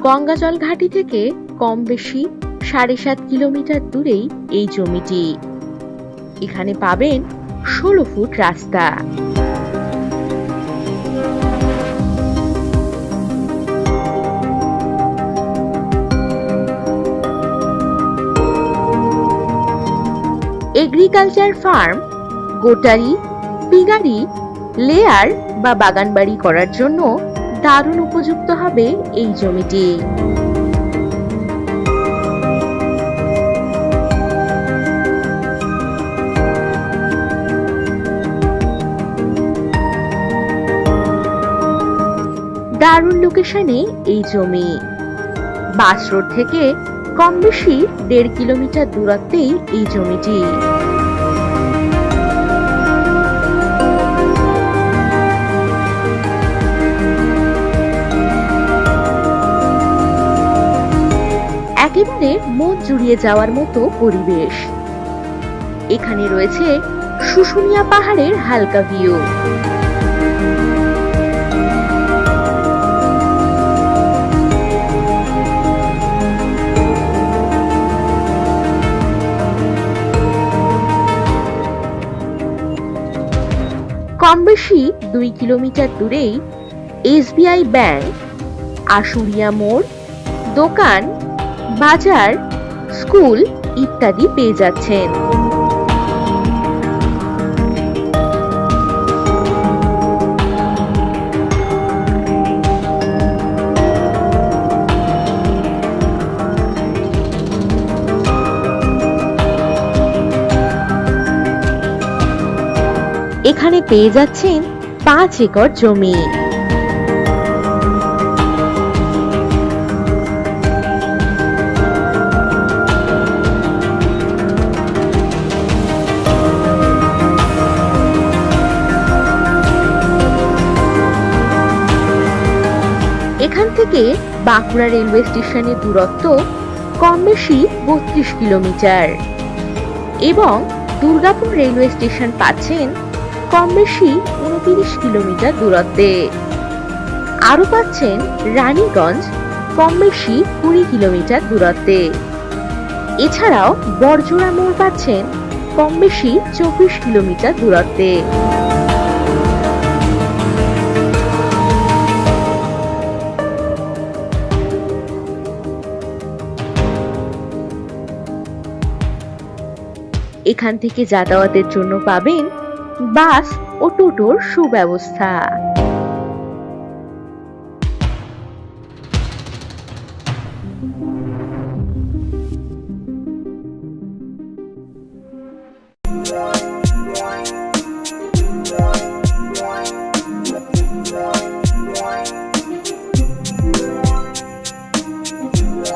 গঙ্গাজল ঘাটি থেকে কম বেশি ৭.৫ কিলোমিটার দূরেই এই জমিটি। এখানে পাবেন ১৬ ফুট রাস্তা। এগ্রিকালচার ফার্ম, গোটারি, পিগারি, লেয়ার বা বাগানবাড়ি করার জন্য দারুণ উপযুক্ত হবে এই জমিটি। দারুণ লোকেশনে এই জমি। বাস রোড থেকে কম বেশি ১.৫ কিলোমিটার দূরত্বেই এই জমিটি। একেবারে মন জুড়িয়ে যাওয়ার মতো পরিবেশ। এখানে রয়েছে শুশুনিয়া পাহাড়ের হালকা ভিউ। কম বেশি ২ কিলোমিটার দূরেই এসবিআই ব্যাংক, আশুলিয়া মোড়, দোকান, বাজার, স্কুল ইত্যাদি পেয়ে যাচ্ছেন। এখানে পেয়ে যাচ্ছেন ৫ একর জমি। এখান থেকে বাঁকুড়া রেলওয়ে স্টেশনের দূরত্ব কম বেশি ৩২ কিলোমিটার এবং দুর্গাপুর রেলওয়ে স্টেশন পাচ্ছেন কম বেশি ২৯ কিলোমিটার দূরত্বে। আরো পাচ্ছেন রানীগঞ্জ কম বেশি ২০ কিলোমিটার দূরত্বে। এছাড়াও বড়জোড়া মোড় পাচ্ছেন কম বেশি ২৪ কিলোমিটার দূরত্বে। এখান থেকে যাতায়াতের জন্য পাবেন বাস ও টোটোর সুব্যবস্থা।